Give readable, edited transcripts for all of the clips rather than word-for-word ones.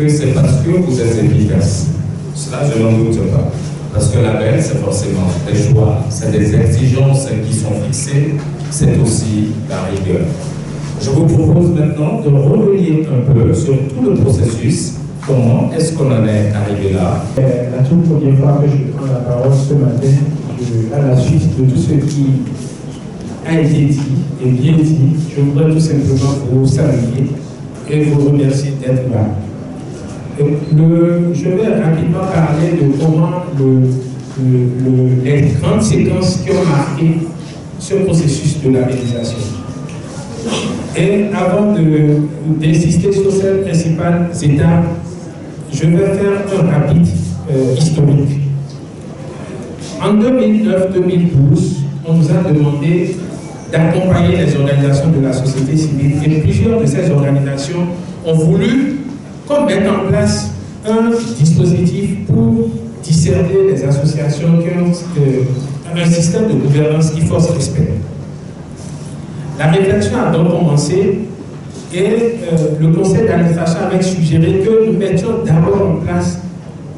que c'est parce que vous êtes efficace. Cela, je n'en doute pas. Parce que label, c'est forcément des choix, c'est des exigences qui sont fixées, c'est aussi la rigueur. Je vous propose maintenant de revenir un peu sur tout le processus. Comment est-ce qu'on en est arrivé là? La toute première fois que je prends la parole ce matin, à la suite de tout ce qui a été dit et bien dit, je voudrais tout simplement vous saluer et vous remercier d'être là. Je vais rapidement parler de comment les grandes séquences qui ont marqué ce processus de labellisation. Et avant d'insister sur ces principales étapes, je vais faire un rapide historique. En 2009-2012, on nous a demandé d'accompagner les organisations de la société civile et plusieurs de ces organisations ont voulu mettre en place un dispositif pour discerner les associations qui ont un système de gouvernance qui force respect. La réflexion a donc commencé et le conseil d'administration avait suggéré que nous mettions d'abord en place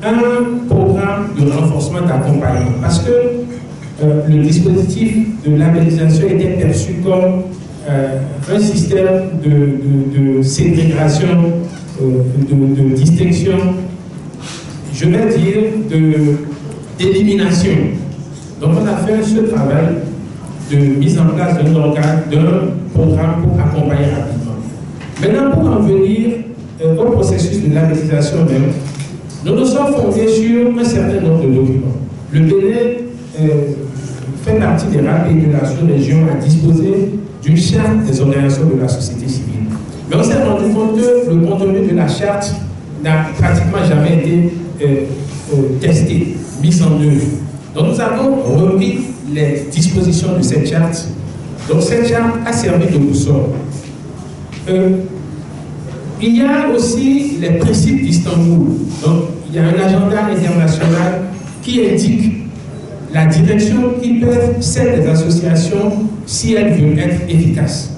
un programme de renforcement d'accompagnement parce que le dispositif de labellisation était perçu comme un système de ségrégation, de distinction, je vais dire d'élimination. Donc on a fait ce travail de mise en place d'un programme pour accompagner rapidement. Maintenant, pour en venir au processus de labellisation même, nous nous sommes fondés sur un certain nombre de documents. Le Bénin fait partie des rares pays de la sous-région à disposer d'une charte des organisations de la société civile. Mais on s'est rendu compte que le contenu de la charte n'a pratiquement jamais été testé, mis en œuvre. Donc nous avons repris les dispositions de cette charte. Donc cette charte a servi de boussole. Il y a aussi les principes d'Istanbul. Donc il y a un agenda international qui indique la direction qui peut celle des associations si elles veulent être efficaces.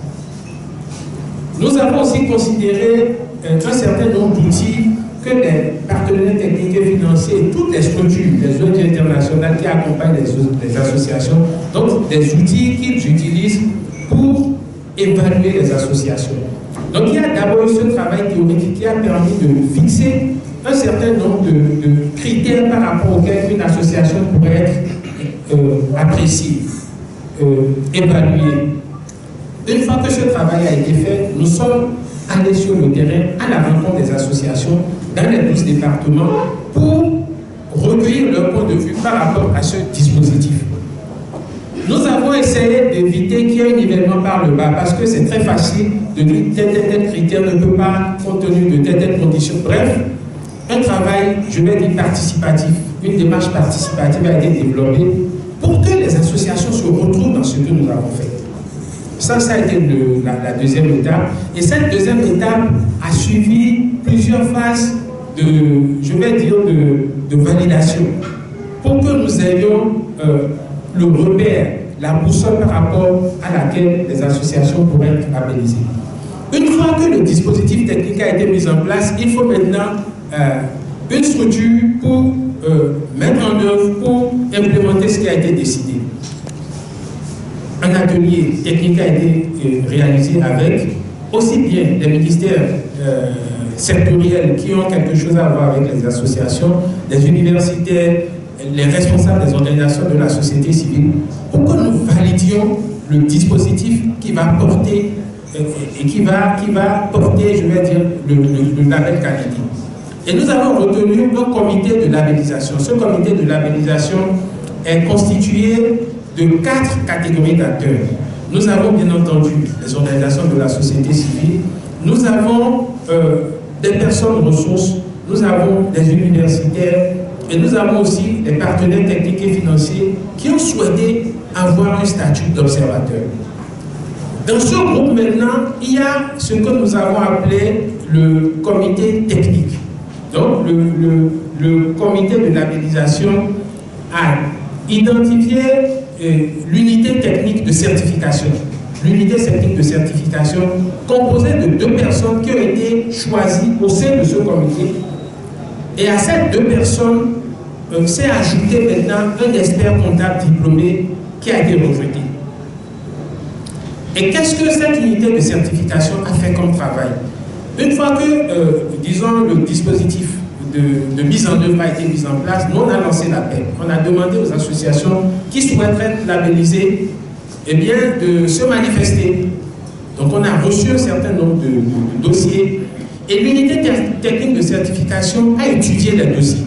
Nous avons aussi considéré un certain nombre d'outils que les partenaires techniques et financiers et toutes les structures, les ONG internationales qui accompagnent les associations, donc des outils qu'ils utilisent pour évaluer les associations. Donc il y a d'abord eu ce travail théorique qui a permis de fixer un certain nombre de critères par rapport auxquels une association pourrait être appréciée, évaluée. Une fois que ce travail a été fait, nous sommes allés sur le terrain à la rencontre des associations dans les 12 départements pour recueillir leur point de vue par rapport à ce dispositif. Nous avons essayé d'éviter qu'il y ait un nivellement par le bas parce que c'est très facile de dire tel critère ne peut pas compte tenu de telle condition. Bref, un travail, je vais dire participatif, une démarche participative a été développée pour que les associations se retrouvent dans ce que nous avons fait. Ça a été la deuxième étape. Et cette deuxième étape a suivi plusieurs phases je vais dire, de validation pour que nous ayons le repère, la boussole par rapport à laquelle les associations pourraient être labellisées. Une fois que le dispositif technique a été mis en place, il faut maintenant une structure pour mettre en œuvre, pour implémenter ce qui a été décidé. Un atelier technique a été réalisé avec aussi bien les ministères sectoriels qui ont quelque chose à voir avec les associations, les universitaires, les responsables des organisations de la société civile, pour que nous validions le dispositif qui va porter et qui va porter, je vais dire, le label qualité. Et nous avons retenu un comité de labellisation. Ce comité de labellisation est constitué de 4 catégories d'acteurs. Nous avons bien entendu les organisations de la société civile, nous avons des personnes ressources, nous avons des universitaires et nous avons aussi des partenaires techniques et financiers qui ont souhaité avoir un statut d'observateur. Dans ce groupe maintenant, il y a ce que nous avons appelé le comité technique. Donc le comité de labellisation a identifié l'unité technique de certification. l'unité technique de certification, composée de 2 personnes qui ont été choisies au sein de ce comité. Et à ces 2 personnes, s'est ajouté maintenant un expert comptable diplômé qui a été recruté. Et qu'est-ce que cette unité de certification a fait comme travail? Une fois que, disons, le dispositif de mise en œuvre a été mis en place, nous on a lancé l'appel. On a demandé aux associations qui souhaiteraient être labellisées, eh bien, de se manifester. Donc on a reçu un certain nombre de dossiers et l'unité technique de certification a étudié les dossiers.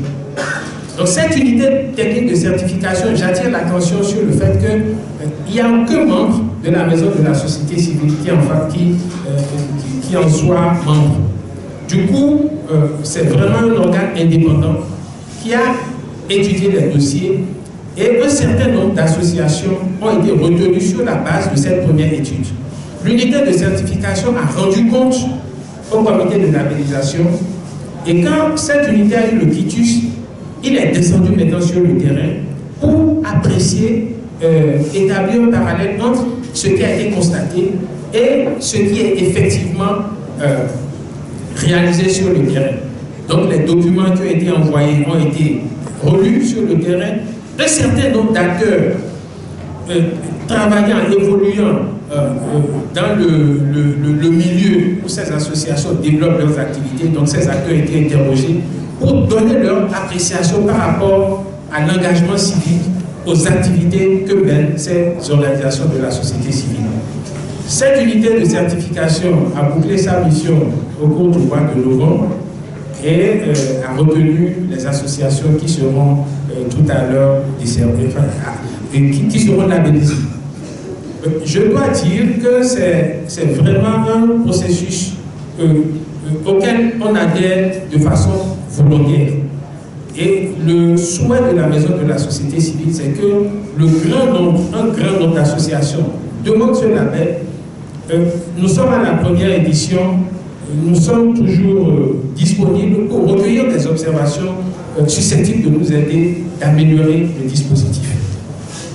Donc cette unité technique de certification, j'attire l'attention sur le fait qu'il n'y a aucun membre de la maison de la société civile qui en soit membre. Du coup, c'est vraiment un organe indépendant qui a étudié les dossiers et un certain nombre d'associations ont été retenues sur la base de cette première étude. L'unité de certification a rendu compte au comité de labellisation et quand cette unité a eu le quitus, il est descendu maintenant sur le terrain pour apprécier, établir un parallèle entre ce qui a été constaté et ce qui est effectivement réalisé sur le terrain. Donc les documents qui ont été envoyés ont été relus sur le terrain. Un certain nombre d'acteurs travaillant, évoluant dans le milieu où ces associations développent leurs activités, donc ces acteurs ont été interrogés pour donner leur appréciation par rapport à l'engagement civique, aux activités que mènent ces organisations de la société civile. Cette unité de certification a bouclé sa mission au cours du mois de novembre et a retenu les associations qui seront tout à l'heure qui seront labellisées. Je dois dire que c'est vraiment un processus auquel on adhère de façon volontaire. Et le souhait de la maison de la société civile, c'est que un grand nombre d'associations demandent ce label. Nous sommes à la première édition, nous sommes toujours disponibles pour recueillir des observations susceptibles de nous aider d'améliorer le dispositif.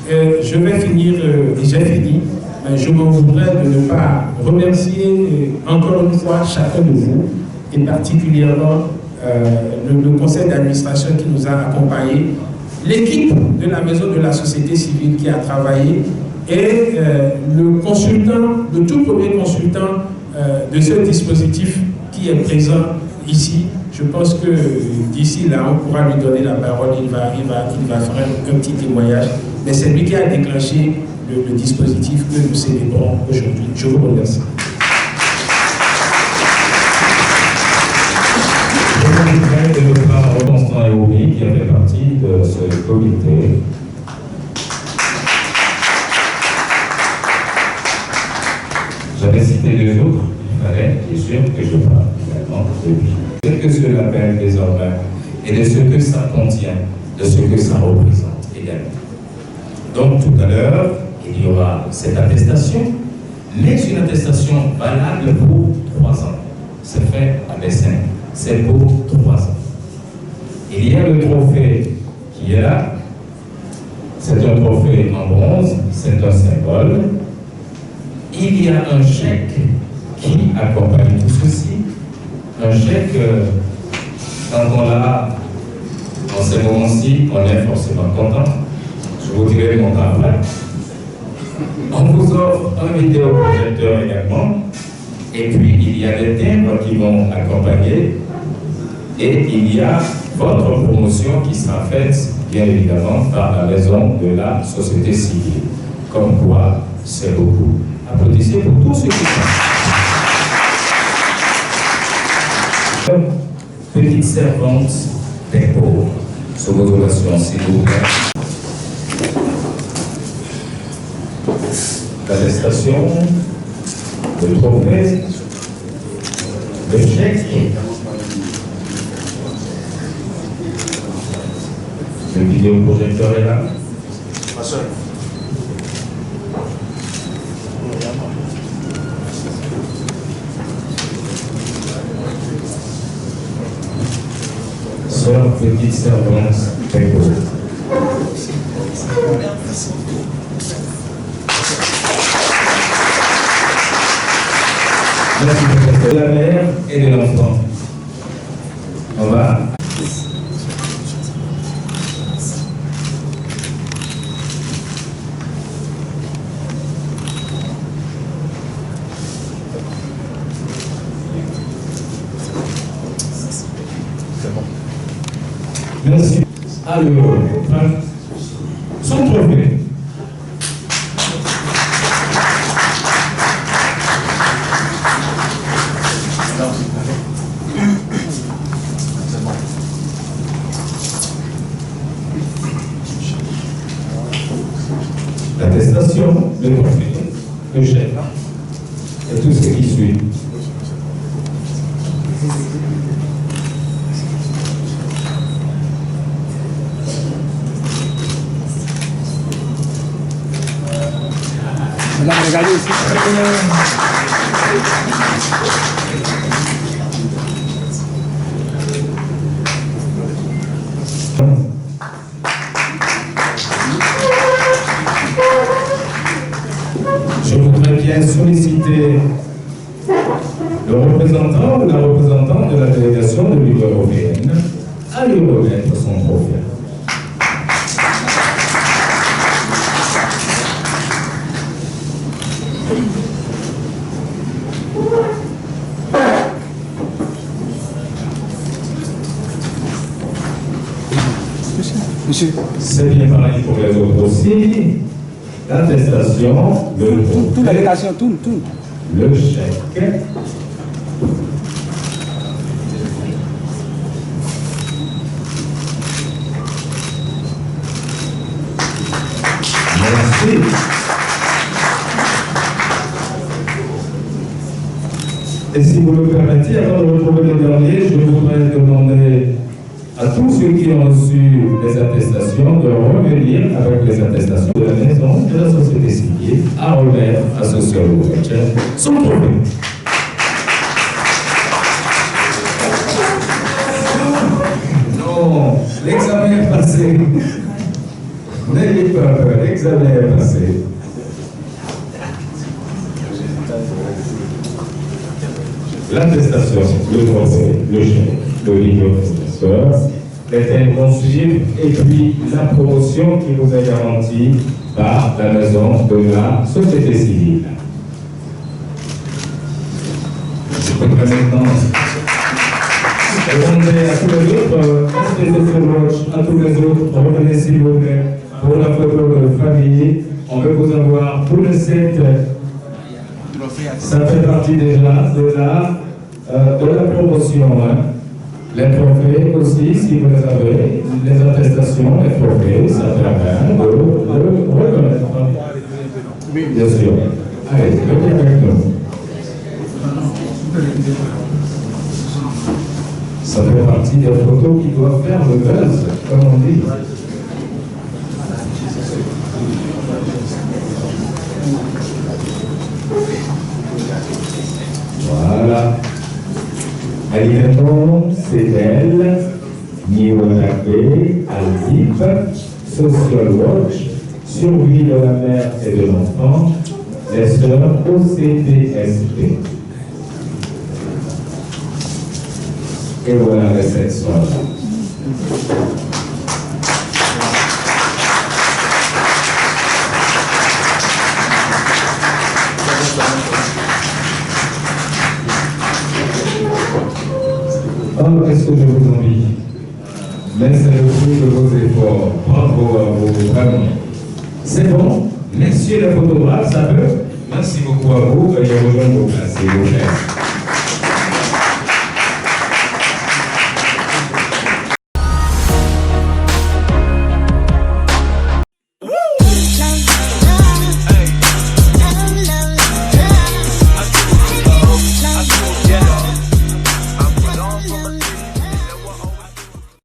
Je vais finir, et j'ai fini, mais je m'en voudrais de ne pas remercier encore une fois chacun de vous, et particulièrement le conseil d'administration qui nous a accompagnés, l'équipe de la maison de la société civile qui a travaillé, et le consultant, le tout premier consultant de ce dispositif qui est présent ici. Je pense que d'ici là, on pourra lui donner la parole, il va faire un petit témoignage. Mais c'est lui qui a déclenché le dispositif que nous célébrons aujourd'hui. Je vous remercie. Je vous de notre part Constant Eoumi qui a fait partie de ce comité. J'avais cité 2 autres, il fallait, bien sûr, que je parle également de lui. Ce que ce label désormais et de ce que ça contient, de ce que ça représente également. Donc tout à l'heure, il y aura cette attestation, mais une attestation valable pour 3 ans. C'est fait à dessein, c'est pour 3 ans. Il y a le trophée qui est là, c'est un trophée en bronze, c'est un symbole. Il y a un chèque qui accompagne tout ceci. Un chèque, quand on l'a dans ces moments-ci, on est forcément content. Je vous dirai mon travail. On vous offre un vidéoprojecteur également. Et puis, il y a des timbres qui vont accompagner. Et il y a votre promotion qui sera faite, bien évidemment, par la maison de la société civile. Comme quoi, c'est beaucoup. Applaudissez pour tous ceux qui sont. Petite servante des pauvres. Sur vos donations, s'il vous plaît. L'attestation, le trophée, le chèque, le vidéoprojecteur est là. Sœur petite servante des pauvres. Merci de la mère et de l'enfant. On va. Merci. Alors, son trophée. L'attestation, le trophée, le chef et tout ce qui suit. Madame, regardez ici. Je voudrais bien solliciter le représentant ou la représentante de la délégation de l'Union européenne à lui remettre son trophée. Monsieur. C'est bien pareil pour les autres aussi. L'attestation, le trophée, Toute la délégation, tout. le chèque. Merci. Et si vous le permettez, avant de retrouver le dernier, je voudrais demander à tous ceux qui ont reçu les attestations de revenir avec les attestations de la maison de la société civile à remettre à ce seul son trophée. Non, l'examen est passé. N'ayez pas peur, l'examen est passé. L'attestation, le trophée, le chèque, le livre est inconscient et puis la promotion qui vous est garantie par la maison de la société civile. Je voudrais maintenant demander à tous les autres, à tous les autres, revenez s'il vous plaît pour la photo de famille. On veut vous avoir pour le 7. Ça fait partie déjà de la promotion. Hein. Les trophées aussi, si vous les avez, les attestations, les trophées, ça permet de le reconnaître. Bien sûr. Allez, venez avec nous. Ça fait partie des photos qui doivent faire le buzz, comme on dit. Voilà. Alimenton, CEDEL, Niwanaké, Altip, Social Watch, Survie de la mère et de l'enfant, les sœurs OCDSP. Et voilà les 7 soirs. Oh, est-ce que je vous envie? Mais c'est le fruit de vos efforts. Bravo à vous, vraiment. C'est bon. Messieurs les photographes, ça peut. Merci beaucoup à vous. Veuillez rejoindre vos places, s'il vous plaît.